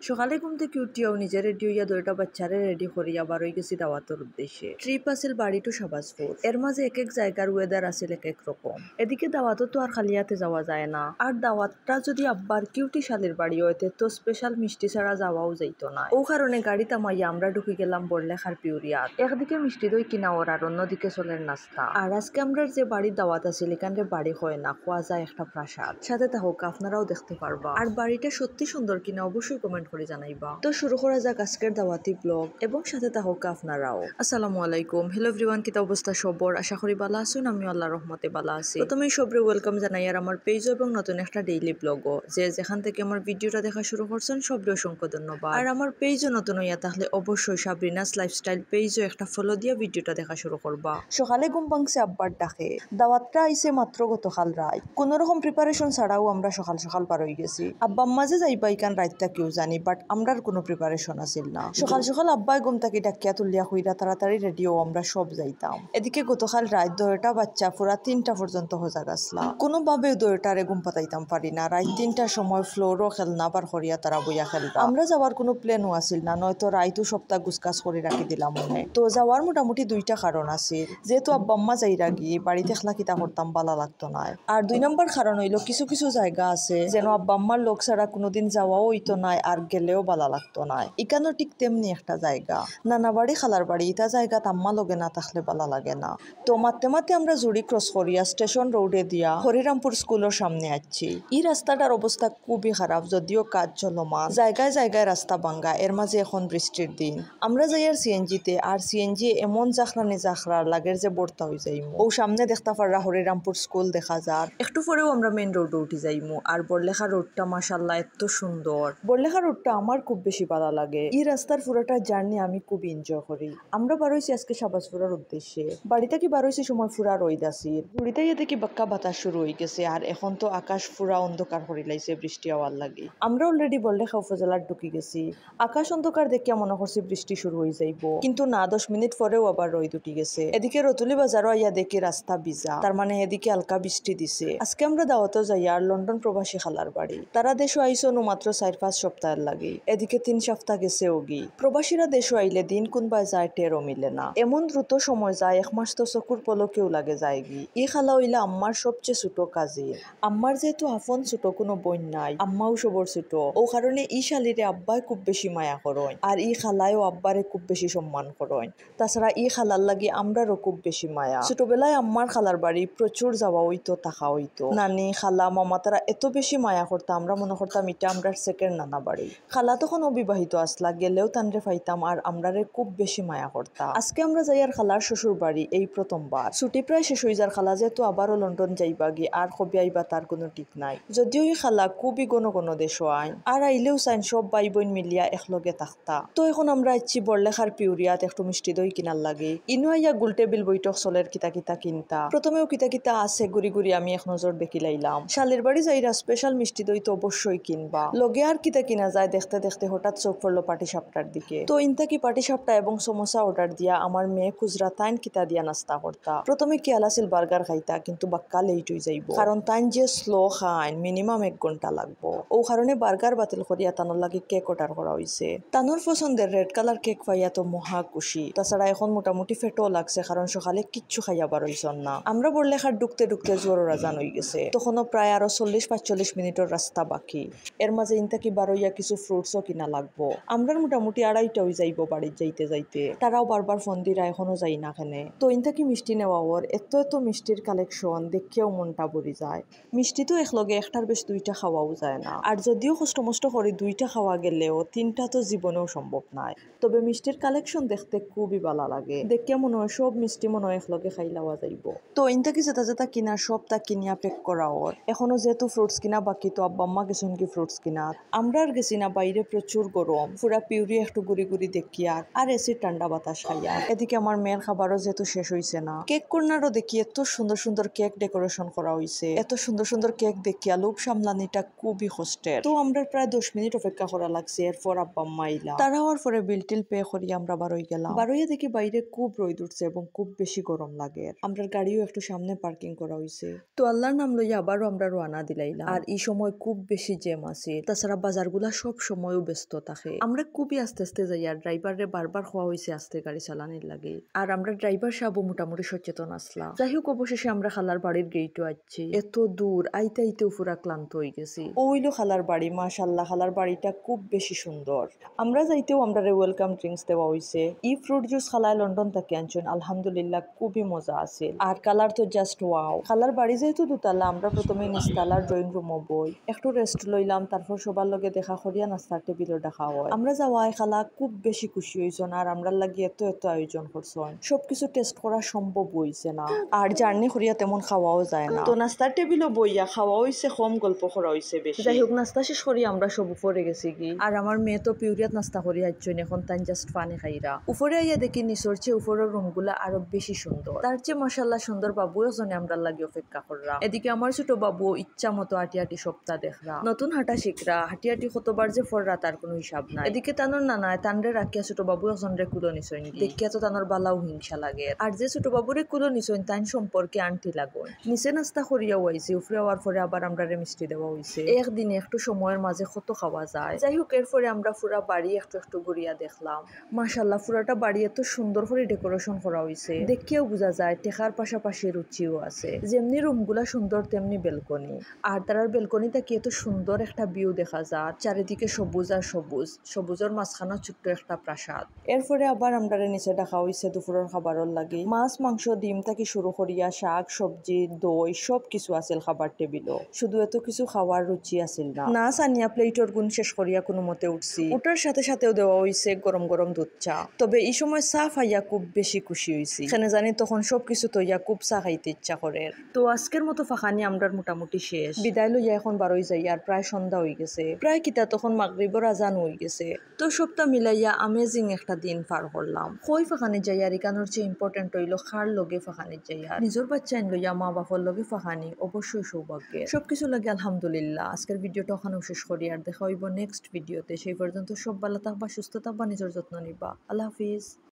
সকালে ঘুম থেকে উঠিয়াও নিজে রেডি হইয়া দুইটা বাচ্চারে রেডি করিয়া বারোই গেছি দাওয়াতের উদ্দেশ্যে। ট্রিপ আছিল বাড়ি টু শাহবাজপুর। এর মাঝে এক এক জায়গার ওয়েদার আছিল এক এক রকম। এদিকে দাওয়াতও তো আর খালিয়াতে যাওয়া যায় না, আর দাওয়াতটা যদি আব্বার কিউটি শালির বাড়ি হইতে তো স্পেশাল মিষ্টি ছাড়া যাওয়াও যাইতো না। ও কারণে গাড়ি থামাইয়া আমরা ঢুকে গেলাম বড়লেখার পিউরিয়াত। একদিকে মিষ্টি দই কিনা ওর আর অন্যদিকে চলের নাস্তা। আর আজকে আমরা যে বাড়ির দাওয়াত আছিল এখানে বাড়ি হয় না, খোয়া যায় একটা প্রাসাদ। সাথে থাকুক, আপনারাও দেখতে পারবা। আর বাড়িটা সত্যি সুন্দর কিনা অবশ্যই কমেন্ট করে জানাইবা। তো শুরু করা যাক আজকের দাওয়াতি ব্লগ, এবং সাথে থাকুক আপনারাও। আসসালামু আলাইকুম, হ্যালো এভরিওয়ান, কিতা অবস্থা সবর? আশা করি ভালো আছেন, আমি আল্লাহর রহমতে ভালো আছি। প্রথমেই সবরে ওয়েলকাম জানাই আর আমার পেজ এবং নতুন একটা ডেইলি ব্লগও। যে যেখান থেকে আমার ভিডিওটা দেখা শুরু করছেন সবরে অসংখ্য ধন্যবাদ। আর আমার পেজও নতুন হইয়া তাহলে অবশ্যই সাবরিনাস লাইফস্টাইল পেজও একটা ফলো দিয়া ভিডিওটা দেখা শুরু করবা। সকালে ঘুম ভাঙছে আব্বার ডাকে। দাওয়াতটা আইছে মাত্র গতকাল রাত। কোনো রকম প্রিপারেশন ছাড়াও আমরা সকাল সকাল পার হয়ে গেছি। আব্বা মাঝে যাইবা ইকান রাতটা কেউ জানি, বাট আমরার কোনো প্রিপারেশন আছিল না। সকাল সকাল আব্বাই ঘুম থেকে ডাকিয়া তুলিয়া হইরা তাড়াতাড়ি রেডিও আমরা সব যাইতাম। এদিকে গতকাল রাত দয়টা বাচ্চা পুরা 3টা পর্যন্ত হজা গাছলা। কোনোভাবেও দয়টারে ঘুম পাতাইতাম পারি না। রাত 3টার সময় ফ্লোরও খেলনা বার করিয়া তারা বইয়া খেলবা। আমরা যাওয়ার কোনো প্ল্যানও আছিল না, নয়তো রাইতও সপ্তাহ গুছকাছ করে রাখি দিলাম মনে। তো যাওয়ার মোটামুটি 2টা কারণ আছিল। যেহেতু আব্বা আম্মা যাইরা গিয়ে বাড়িতে একলা কিতা করতাম ভালো লাগতো না। আর 2 নম্বর কারণ হইলো কিছু কিছু জায়গা আছে যেন আব্বা আম্মার লোক ছাড়া কোনোদিন যাওয়াও হইতো না, আর গেলেও ভালো লাগতো না। ইকানো ঠিক তেমনি একটা জায়গা, নানা বাড়ি খালার বাড়ি, ইটা জায়গা আম্মা লগে না থাকলে ভালো লাগে না। তো মাতে মাতে আমরা জুড়ি ক্রস করিয়া স্টেশন রোডে দিয়া হরিরামপুর স্কুলের সামনে আসছি। এই রাস্তাটার অবস্থা খুবই খারাপ, যদিও কাজ চলমান, জায়গায় জায়গায় রাস্তা ভাঙ্গা। এর মাঝে এখন বৃষ্টির দিন। আমরা যাই আর সিএনজিতে, আর সিএনজি এমন জাখরানি জাখরার লাগের যে বর্তা হয়ে যাইমু। ও সামনে দেখতে পাররা হরিরামপুর স্কুল দেখা যার। একটু পরেও আমরা মেইন রোডে উঠে যাইমু। আর বড়লেখা রোডটা মাশাআল্লাহ এত সুন্দর। বড়লেখা রোডটা আমার খুব বেশি ভালো লাগে। এই রাস্তার পুরোটা জার্নি আমি খুব এনজয় করি। আমরা বারোইছি আজকে শাহবাজপুরের উদ্দেশ্যে। বাড়িতে কি বারোইছি সময় ফুরা রইদ আসির। ঘুরিতে গিয়ে দেখি বাক্কা বাতাস শুরু হয়ে গেছে, আর এখন তো আকাশ পুরা অন্ধকার করে লাইছে বৃষ্টি হওয়ার লাগে। আমরা অলরেডি বড়লেখা উপজেলার ঢুকে গেছি। আকাশ অন্ধকার দেখিয়া মনে করছি বৃষ্টি শুরু হয়ে যাইব, কিন্তু না, 10 মিনিট পরেও আবার রোদ উঠে গেছে। এদিকে রতুলি বাজারও আইয়া দেখি রাস্তা ভিজা, তার মানে এদিকে হালকা বৃষ্টি দিছে। আজকে আমরা দাওয়াতে যাই আর লন্ডন প্রবাসী খালার বাড়ি। তারা দেশও আইসো মাত্র 4-5 সপ্তাহের লাগে। এদিকে 3 সপ্তাহ গেছে ওগি। প্রবাসীরা দেশও আইলে দিন কোনবাই যায় টেরও মিলে না, এমন দ্রুত সময় যায়, 1 মাস তো চকুর পলকেও লাগে যায় গি। ই খালা হইলে আম্মার সবচেয়ে ছোট কাজিন। আম্মার যেহেতু আফন ছোট কোনো বোন নাই, আম্মাও সবর ছোট, ও কারণে ই শালিরে আব্বাই খুব বেশি মায়া করেন, আর ই খালায়ও আব্বারে খুব বেশি সম্মান করেন। তাছাড়া ই খালার লাগি আমরারও খুব বেশি মায়া। ছোটবেলায় আম্মার খালার বাড়ি প্রচুর যাওয়া হইতো, থাকা হইতো। নানি খালা মামা তারা এত বেশি মায়া করতাম, আমরা মনে করতাম এটা আমরার সেকেন্ড নানা বাড়ি। খালা তখন অবিবাহিত আসলা, গেলেও তানরে পাইতাম আর আমরারে খুব বেশি মায়া করতাম। আজকে আমরা যাই আর খালার শ্বশুর বাড়ি, এই প্রথমবার। ছুটি প্রায় শেষ হয়ে যার খালা যেহেতু আবারও লন্ডন যাইবা গিয়ে, আর কবে আইবা তার কোনো ঠিক নাই। যদিও এই খালা খুবই গণ দেশ আইন, আর আইলেও চাইন সব ভাই বোন মিলিয়া একলগে থাকতা। তো এখন আমরা আইছি বড়লেখার পিউরিয়াত একটু মিষ্টি দই কিনার লাগে। ইনো আইয়া গুল টেবিল বৈঠক চলের কিতা কিতা কিনতা। প্রথমেও কিতা কিতা আছে ঘুরি ঘুরি আমি এক নজর দেখি লাইলাম। শালের বাড়ি যাইরা স্পেশাল মিষ্টি দই তো অবশ্যই কিনবা। লগে আর কিতা কিনা যায় দেখতে দেখতে হঠাৎ চোখ পড়লো পাটি সাপটার দিকে। তো ইনতা কি পাটি সাপটা এবং সমোসা অর্ডার দিয়া আমার মেয়ে খুচরা তাইন কিতা দিয়া নাস্তা করতা। প্রথমে খেয়াল আছিল বার্গার খাইতা, কিন্তু বাক্কা লেট হয়ে যাইব, কারণ তাইন যে স্লো খাইন মিনিমাম 1 ঘন্টা লাগবো। ও কারণে বার্গার বাতিল করিয়া তানোর লাগে কেক অর্ডার করা হয়েছে। তানোর পছন্দের রেড কালার কেক পাইয়া তো মহা খুশি। তাছাড়া এখন মোটামুটি ফেটও লাগছে, কারণ সকালে কিচ্ছু খাইয়া বার হইছন না। আমরা বড়লেখার ঢুকতে ঢুকতে জোর রাজান হয়ে গেছে। তখনও প্রায় আরো 40-45 মিনিটের রাস্তা বাকি। এর মাঝে ইনতাকি বার হইয়া কিছু ফ্রুটসও কিনা লাগবো। আমরা মোটামুটি 2:30 হয়ে যাইব বাড়ির যাইতে যাইতে। তারাও বারবার ফোন দিরা এখনো যাই না কেনে। তো ইনতাকি মিষ্টি নেওয়া ওর এত এত মিষ্টির কালেকশন দেখেও মনটা ভরি যায়। মিষ্টি তো একলগে একটার বেশ 2টা খাওয়াও যায় না, আর যদিও কষ্ট মষ্ট করে 2টা খাওয়া গেলেও 3টা তো জীবনেও সম্ভব নয়। তবে মিষ্টির কালেকশন দেখতে খুবই ভালো লাগে, দেখে মনে হয় সব মিষ্টি মনে হয় একলগে খাই লওয়া যাইব। তো ইনতাকি যেটা যেটা কিনা সব তা কিনিয়া প্যাক করা ওর। এখনো যেহেতু ফ্রুটস কিনা বাকি, তো আব্বা আম্মা গেছেন কি ফ্রুটস কিনা। আমরা আর গেছি না, বাইরে প্রচুর গরম, পুরা পিউরি একটু ঘুরি ঘুরি দেখিয়া আর এসির ঠান্ডা বাতাস খাইয়া। এদিকে আমার মেয়ের খাবারও যেহেতু শেষ হইছে না, কেক কর্নারও দেখি এত সুন্দর সুন্দর কেক ডেকোরেশন করা হয়েছে। এত সুন্দর সুন্দর কেক দেখিয়া লোভ সামলানিটা খুবই কষ্টের। তো আমরা প্রায় 10 মিনিট অপেক্ষা করা লাগছে। এরপর আব্বা আম্মা আইলা, তারা হওয়ার পরে বিল টিল পে করি আমরা বারোই গেলাম। বারোইয়া দেখি বাইরে খুব রোদ উঠছে এবং খুব বেশি গরম লাগে। আমরা গাড়িও একটু সামনে পার্কিং করা হয়েছে। তো আল্লাহর নাম লইয়া আবারও আমরা রওনা দিলাইলাম। আর এই সময় খুব বেশি জ্যাম আছে, তাছাড়া বাজারগুলা সব সব সময়ও ব্যস্ত থাকে। আমরা খুবই আস্তে আস্তে যাই আর ড্রাইভারে বারবার খোয়া হয়েছে আস্তে গাড়ি চালানোর লাগে। আর আমরা ড্রাইভার সাহেব মোটামুটি সচেতন আসলাম। যাই হোক অবশেষে আমরা খালার বাড়ির গেটও আসছি। এত দূর আইতে আইতেও পুরা ক্লান্ত হয়ে গেছি। ওইলো খালার বাড়ি, মাশাআল্লাহ খালার বাড়িটা খুব বেশি সুন্দর। আমরা যাইতেও আমরা ওয়েলকাম ড্রিঙ্কস দেওয়া হয়েছে। ই ফ্রুট জুস খালায় লন্ডন থেকে আনছেন, আলহামদুলিল্লাহ খুবই মজা আছে। আর কালার তো জাস্ট ওয়াও। খালার বাড়ি যেহেতু দুতলা, আমরা প্রথমে নিচতলার ড্রয়িং রুমও বই, একটু রেস্ট লইলাম, তারপর সবার লগে দেখা করিয়া নাস্তার টেবিলও দেখা হয়। আমরা যাওয়ায় খালা খুব বেশি খুশি হয়েছেন আর আমরা লাগি এত আয়োজন করছেন। সবকিছু টেস্ট করা সম্ভব হয়েছে না, আর জার্নি করিয়া তেমন খাওয়াও যায় না। তো নাস্তার টেবিলও বইয়া খাওয়া হয়েছে কম, গল্প করা হয়েছে বেশি। যাই হোক নাস্তা শেষ করি আমরা সব উপরে গেছি কি। আর আমার মেয়ে তো পিউরিয়াত নাস্তা করি আসছেন, এখন তাই জাস্ট পানি খাইরা। উপরে আইয়া দেখি নিচর চেয়ে উপরের রুমগুলা আরো বেশি সুন্দর। তার চেয়ে মাশাআল্লাহ সুন্দর বাবু এজনে আমরা লাগি অপেক্ষা করলাম। এদিকে আমার ছোট বাবু ইচ্ছা মতো হাঁটি সপ্তাহ দেখরা, নতুন হাঁটা শিখরা, হাঁটি কতবার যে ফররা তার কোনো হিসাব নাই। এদিকে তানোর নানায় তানরে রাখিয়া ছোট বাবু একজনরে কুলো নিছইন, দেখিয়া তো তানোর বালাও হিংসা লাগে। আর যে ছোট বাবুরে কুলো নিছইন তাইন সম্পর্কে আন্টি লাগুন। নিচে নাস্তা করিয়াও আইছি, উপরে হওয়ার পরে আবার আমরা মিষ্টি দেওয়া হয়েছে। একদিনে একটু সময়ের মাঝে কত খাওয়া যায়। যাই হোক এরপরে আমরা পুরা বাড়ি একটু ঘুরিয়া দেখলাম। মাশাআল্লাহ পুরাটা বাড়ি এত সুন্দর করে ডেকোরেশন করা হয়েছে, দেখিয়াও বোঝা যায় টেকার পাশাপাশি রুচিও আছে। যেমনি রুমগুলা সুন্দর তেমনি বেলকনি, আর তার বেলকনি থেকে এত সুন্দর একটা ভিউ দেখা যায়, চারিদিকে সবুজ আর সবুজ, সবুজের মাঝখানে ছোট্ট একটা প্রাসাদ। এরপরে আবার আমরা নিচে দেখা হয়েছে দুপুরের খাবারের লাগে। মাছ মাংস ডিম থেকে শুরু করিয়া শাক সবজি দই সব কিছু আছিল খাবার টেবিলও। শুধু এত কিছু খাওয়ার রুচি আছিল না। না সানিয়া প্লেটর গুণ শেষ করিয়া কোনো মতে উঠছি। উঠার সাথে সাথেও দেওয়া হয়েছে গরম গরম দুধ চা। তবে এই সময় চা খাইয়া খুব বেশি খুশি হয়েছি, সেখানে জানি তখন সবকিছু তৈয়া খুব চা খাইতে ইচ্ছা করে। তো আজকের মতো ফাঁকানি আমরা মোটামুটি শেষ, বিদায় লইয়া এখন বারোই যাই আর প্রায় সন্ধ্যা হয়ে গেছে। প্রায় কিতা তখন মাগরিবর আজান হয়ে গেছে। তো সবটা মিলাইয়া আমেজিং একটা দিন পার করলাম। কই ফাঁকানি যাই আর এখানোর চেয়ে ইম্পর্টেন্ট হইল খার লগে ফাঁকানি যাই আর নিজের বাচ্চা লইয়া মা বাবার লগে ফাঁকানি অবশ্যই সৌভাগ্যের। সবকিছু লাগে আলহামদুলিল্লাহ। আজকের ভিডিওটা ওখানে শেষ করি, আর দেখা হইব নেক্সট ভিডিওতে। সেই পর্যন্ত সব ভালো থাকবা, সুস্থ থাকবা, নিজের যত্ন নিবা। আল্লাহ হাফিজ।